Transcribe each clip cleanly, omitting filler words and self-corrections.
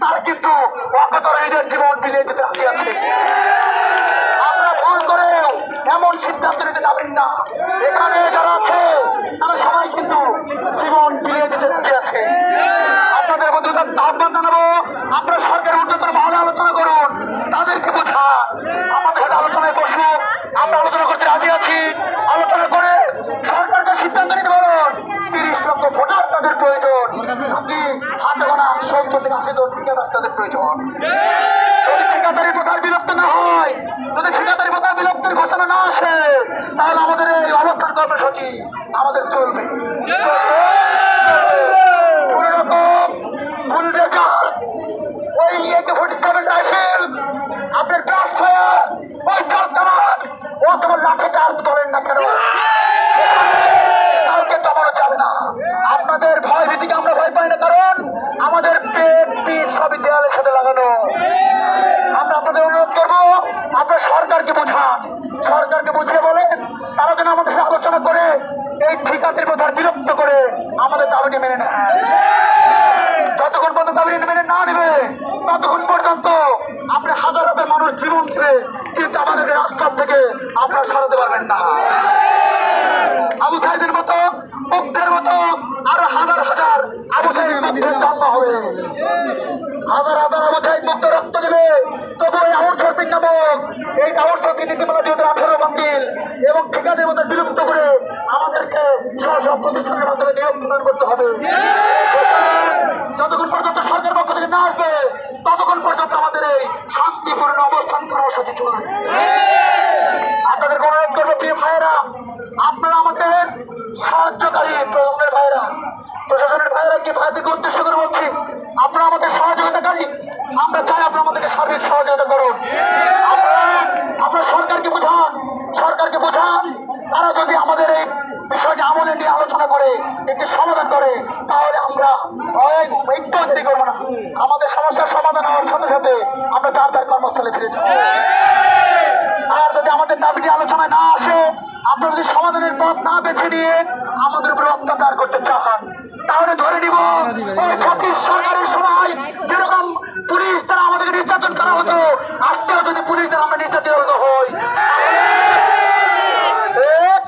তার কিন্তু নিজের জীবন বিলিয়ে দিতে রাজি আছে। আমরা ভুল করেও এমন সিদ্ধান্ত নিতে যাবেন না। এখানে যারা আছে তারা সবাই কিন্তু জীবন বিলিয়ে দিতে রাজি আছে। আপনাদের মধ্যে আহ্বান জানাবো, আপনারা সরকারের ঊর্ধ্বতন মহলে আলোচনা করুন, তাদেরকে বোঝান, আমাদের সাথে আলোচনায় বসুন। আমরা আলোচনা করতে রাজি আছি। আলোচনা করে সরকারকে সিদ্ধান্ত নিতে বলুন। 30 লক্ষ ভোটার তাদের প্রয়োজন। আপনি হাতে গোনা 70 থেকে 80 জন ঠিকাদার তাদের প্রয়োজন। যদি ঠিকাদারি প্রথার বিলুপ্ত না হয়, যদি ঠিকাদারি প্রথার বিলুপ্তির ঘোষণা না আসে, তাহলে আমাদের এই অবস্থান কর্মসূচি আমাদের চলবে। কোন রকম ভুল রেজাল্ট, ওই AK-47 রাইফেল, আপনার ব্রাশ ফায়ার, ওই কারখানার অথবা লাঠি চার্জ করেন না কেন, কাউকে দমানো যাবে না। আপনাদের ভয় ভীতিকে আমরা ভয় পাই না, কারণ আমাদের পেট পিঠ সবই দেয়ালের সাথে লাগানো। আমরা আপনাদের অনুরোধ করবো, আপনার সরকারকে বোঝান, সরকারকে বুঝিয়ে বলেন তারা যেন আমাদের সাথে আলোচনা করে এই ঠিকাদারি প্রথার বিলুপ্ত করে আমাদের দাবিটি মেনে নেয়। যতক্ষণ পর্যন্ত দাবিটি মেনে না নেবে, ততক্ষণ পর্যন্ত আপনি হাজার হাজার মানুষ জীবন দেবে, কিন্তু আমাদের রাস্তা থেকে আপনারা সরাতে পারবেন না। আবু সাইদের মতো, মুগ্ধের মতো আরো হাজার হাজার আবু সাইদ মুগ্ধের জন্ম হবে। হাজার হাজার আবু সাইদ মুগ্ধ রক্ত দেবে, তবু এই আউটসোর্সিং নামক এই আউটসোর্সিং নীতিমালা 2018 বাতিল এবং ঠিকাদের মধ্যে বিলুপ্ত করে আমাদেরকে সব প্রতিষ্ঠানের মাধ্যমে নিয়োগ প্রদান করতে হবে। যতক্ষণ পর্যন্ত সরকার পক্ষ থেকে না আসবে, ততক্ষণ পর্যন্ত আমাদের এই শান্তিপূর্ণ অবস্থান কর্মসূচি চলবে। আপনাদের অনুরোধ করবো, প্রিয় ভাইয়েরা, আপনারা আমাদের সাহায্যকারী প্রশাসনের ভাইয়েরা, প্রশাসনের ভাইয়েরাকে ভাইদেরকে উদ্দেশ্য করে বলছি, আপনারা আমাদের সহযোগিতাকারী। আমরা চাই আপনারা আমাদেরকে সার্বিক সহযোগিতা করুন। আপনারা সরকারকে বোঝান, সরকারকে বোঝান তারা যদি আমাদের এই বিষয়টি আমলে নিয়ে আলোচনা করে একটি সমাধান করে, তাহলে আমরা একটু দেরি করবো না। আমাদের সমস্যার সমাধান হওয়ার সাথে সাথে আমরা তার কর্মস্থলে ফিরে যাব। আর যদি আমাদের দাবিটি আলোচনায় না আসে, আপনারা যদি সমাধানের পথ না বেছে নিয়ে আমাদের উপরে অত্যাচার করতে চান, তাহলে ধরে নিব ওই 25 সরকারের সময় যেরকম পুলিশ দ্বারা আমাদেরকে নির্যাতন করা হতো, আজকেও যদি পুলিশ দ্বারা আমরা নির্যাতিত হই,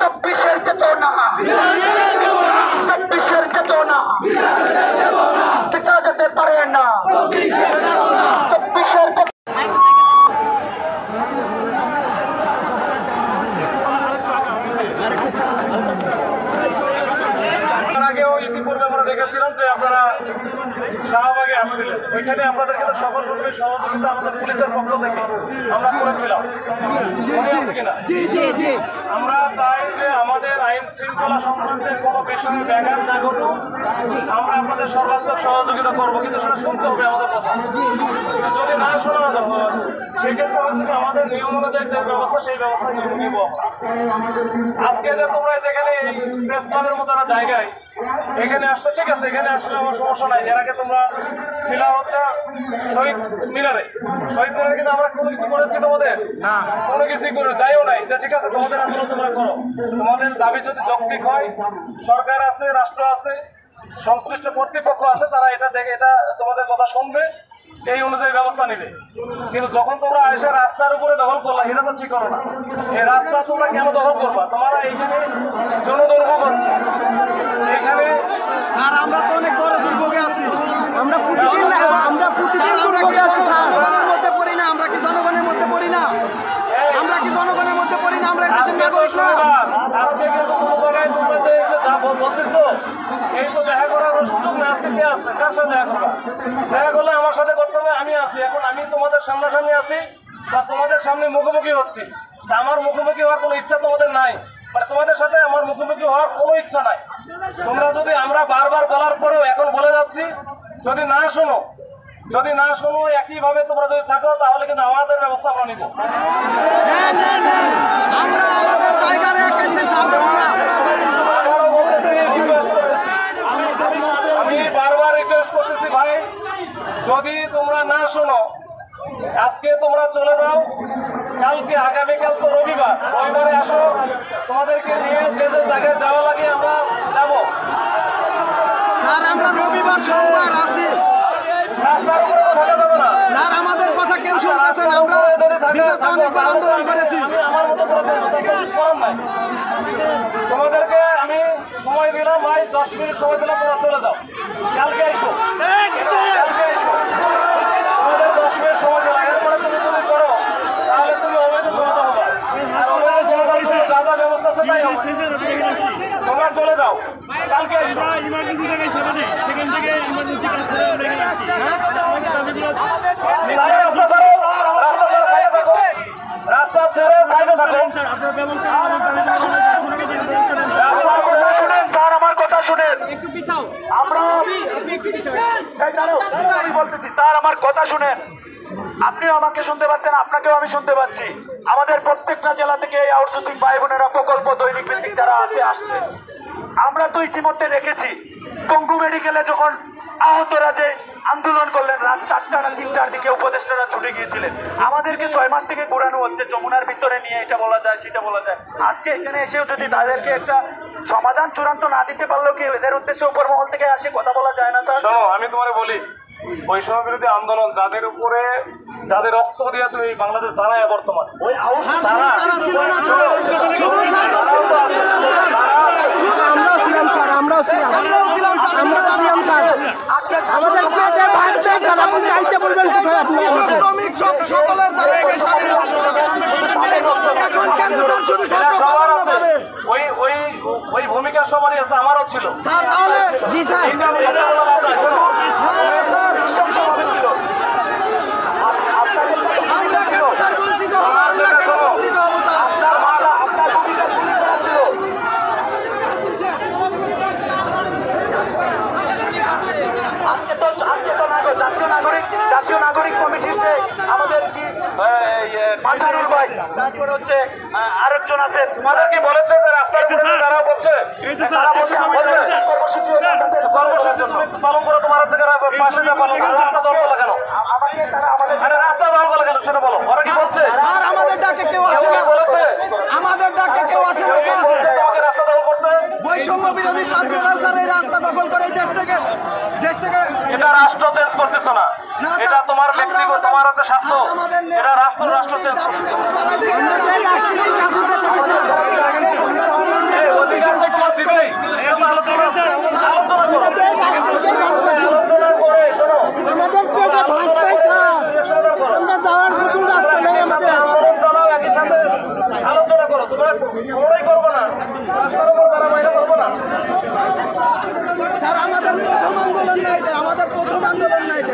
24-এর চেতনা, 24-এর চেতনা টিকা যেতে পারে না। 24-এর ইতিপূর্বে আমরা দেখেছিলাম যে আপনারা শাহবাগে আসছিলেন, ওইখানে আপনাদের কিন্তু সকল রকমের সহযোগিতা আমাদের পুলিশের পক্ষ থেকে আমরা করেছিলাম। আমরা চাই যে আমাদের আইন শৃঙ্খলা সংক্রান্তে কোনো বিষয়ে ব্যাঘাত না ঘটুক, আমরা আপনাদের সর্বাত্মক সহযোগিতা করবো, কিন্তু সেটা শুনতে হবে আমাদের কথা। যদি না শোনা হয়, সেক্ষেত্রে হচ্ছে আমাদের নিয়ম অনুযায়ী যে ব্যবস্থা, সেই ব্যবস্থা নিব। আজকে যে তোমরা যেখানে এই প্রেস ক্লাবের মতো একটা জায়গায় এখানে আসছো, ঠিক আছে, এখানে আসলে আমার সমস্যা নাই। এর আগে তোমরা ছিল হচ্ছে শহীদ মিনারে, শহীদ মিনারে কিন্তু আমরা কোনো কিছু করেছি তোমাদের না, কোনো কিছুই করে যাইও নাই। যে ঠিক আছে, তোমাদের আন্দোলন তোমরা করো, তোমাদের দাবি যদি যৌক্তিক হয়, সরকার আছে, রাষ্ট্র আছে, সংশ্লিষ্ট কর্তৃপক্ষ আছে, তারা এটা দেখে এটা তোমাদের কথা শুনবে, এই অনুযায়ী ব্যবস্থা নেবে। কিন্তু যখন তোমরা এসে রাস্তার উপরে দখল করলা, এটা তো ঠিক করো না। এই রাস্তা তোমরা কেন দখল করবা? তোমরা এইখানে জনদৈর্ঘ্য করছো, এখানে স্যার আমরা তো অনেক বড় দুর্ভোগে আছি, আমরা প্রতিদিন দুর্ভোগে আছি স্যার। জনগণের মধ্যে পড়ি না, আমরা কি জনগণের মধ্যে পড়ি না? আমরা কি জনগণের মধ্যে পড়ি না? আমরা দেশের নাগরিক না? আজকে কিন্তু কোনো জায়গায় তোমরা যে যা বলতেছো, এই তো দেখা করার সুযোগ না। আজকে কে আছে, কার সাথে দেখা করবা? দেখা করলে আমার সাথে করতে হবে, আমি আছি। এখন আমি তোমাদের সামনাসামনি আছি বা তোমাদের সামনে মুখোমুখি হচ্ছি, তা আমার মুখোমুখি হওয়ার কোনো ইচ্ছা তোমাদের নাই, মানে তোমাদের সাথে আমার মুখোমুখি হওয়ার কোনো ইচ্ছা নাই। তোমরা যদি আমরা বারবার বলার পরেও এখন বলে যাচ্ছি, যদি না শোনো, যদি না শোনো, একইভাবে তোমরা যদি থাকো, তাহলে কিন্তু আমাদের ব্যবস্থা আমরা নিব। আমি বারবার রিকোয়েস্ট করতেছি, ভাই, যদি তোমরা না শোনো, আজকে তোমরা চলে যাও, কালকে আগামীকাল তো রবিবার, রবিবারে আসো, তোমাদেরকে নিয়ে যে যে জায়গায় যাওয়া লাগে আমরা যাবো। স্যার আমরা রবিবার সোমবার আসি রাস্তার উপরে তো থাকা যাবে না। স্যার আমাদের কথা কেউ শুনতেছে না। আমরা বিগত অনেকবার আন্দোলন করেছি। আমার মতো করার নাই। তোমাদেরকে আমি সময় দিলাম, ভাই 10 মিনিট সময় দিলাম, তোমরা চলে যাও, কালকে এসো, কালকে এসো। তোমাদের 10 মিনিট সময় দিলাম, এরপরে তুমি যদি করো তাহলে তুমি অবৈধ জনতা হবা। আর অবৈধ জনতার জন্য যা যা ব্যবস্থা আছে তাই হবে। তোমরা চলে যাও, কালকে এসো। রাস্তা ছাড়ো, রাস্তা ছেড়ে সাইডে থাকো, রাস্তা ছেড়ে সাইডে থাকো। স্যার আমার কথা শুনেন, একটু পিছাও। আমরা এই দাঁড়াও, আমি বলতেছি স্যার আমার কথা শুনেন। আপনিও আমাকে শুনতে পাচ্ছেন, আপনাকেও আমি শুনতে পাচ্ছি। আমাদের প্রত্যেকটা জেলা থেকে এই আউটসোর্সিং ভাই বোনেরা প্রকল্প দৈনিক ভিত্তিক যারা আছে আসছে। আমরা তো ইতিমধ্যে দেখেছি পঙ্গু মেডিকেলে যখন আহতরা যে আন্দোলন করলেন রাত 4টা না 3টার দিকে উপদেষ্টারা ছুটে গিয়েছিলেন। আমাদেরকে 6 মাস থেকে ঘোরানো হচ্ছে, যমুনার ভিতরে নিয়ে এটা বলা যায় সেটা বলা যায়। আজকে এখানে এসেও যদি তাদেরকে একটা সমাধান চূড়ান্ত না দিতে পারলেও কি এদের উদ্দেশ্যে উপর মহল থেকে আসে কথা বলা যায় না স্যার? শোনো, আমি তোমারে বলি, বৈষম্য বিরোধী আন্দোলন যাদের উপরে, যাদের রক্ত দিয়ে তুমি বাংলাদেশ দাঁড়ায় বর্তমানে, ওই আউট স্যার তারা ছিল না স্যার। আমরাও ছিলাম স্যার, আমরাও ছিলাম স্যার। আমাদের পেটে ভাত চাই স্যার, আপনি চাইতে বলবেন কোথায় আপনি? শ্রমিক সকলের এখন কেন স্যার শুধু ওই ওই ওই ভূমিকা সবারই আছে, আমারও ছিল। স্যার তাহলে জি স্যার আমরা কেন স্যার বঞ্চিত হবো? আমরা কেন বঞ্চিত হবো স্যার? আজকে তো জাতীয় নাগরিক কমিটির যে আমাদের কি মাঝারুল ভাই, তারপরে হচ্ছে আরেকজন আছে, তোমাদের কি বলেছে যে রাস্তার উপরে তারা বলছে, তারা বলছে আমাদের কর্মসূচি কর্মসূচি তুমি পালন করো, তোমার হচ্ছে পাশে যা পালন করো, রাস্তা দল করো কেন? আমাকে তারা আমাদের আরে রাস্তা দল করো কেন সেটা বলো। ওরা কি বলছে? স্যার আমাদের ডাকে কেউ আসে কেউ না, কি বলেছে? আমাদের ডাকে কেউ আসে না কে স্যার। বলছে তোমাকে রাস্তা দল করতে? বৈষম্য বিরোধী ছাত্ররাও স্যার এই রাস্তা দখল করে এই দেশ থেকে এটা রাষ্ট্র চেঞ্জ করতেছো না, না স্যার, এটা তোমার আমরা ব্যক্তিগত, আমাদের- তোমার হচ্ছে স্বার্থ, স্যার, আমাদের এটা রাষ্ট্র চেঞ্জ করতেছে। এই অধিকার তো তোমার দিবেই, এটা তো আলোচনা করো। আলোচনা করে শোনো, আমাদের পেটে ভাত চাই স্যার, আমরা যাওয়ার নতুন রাস্তা নেই আমাদের। আন্দোলন চালাও, একই সাথে আলোচনা করো। তোমরা কোনোটাই করবো না, রাস্তার উপর তারা বাইরে করবো না। স্যার আমাদের প্রথম আন্দোলন না এটা, আমাদের প্রথম আন্দোলন না এটা।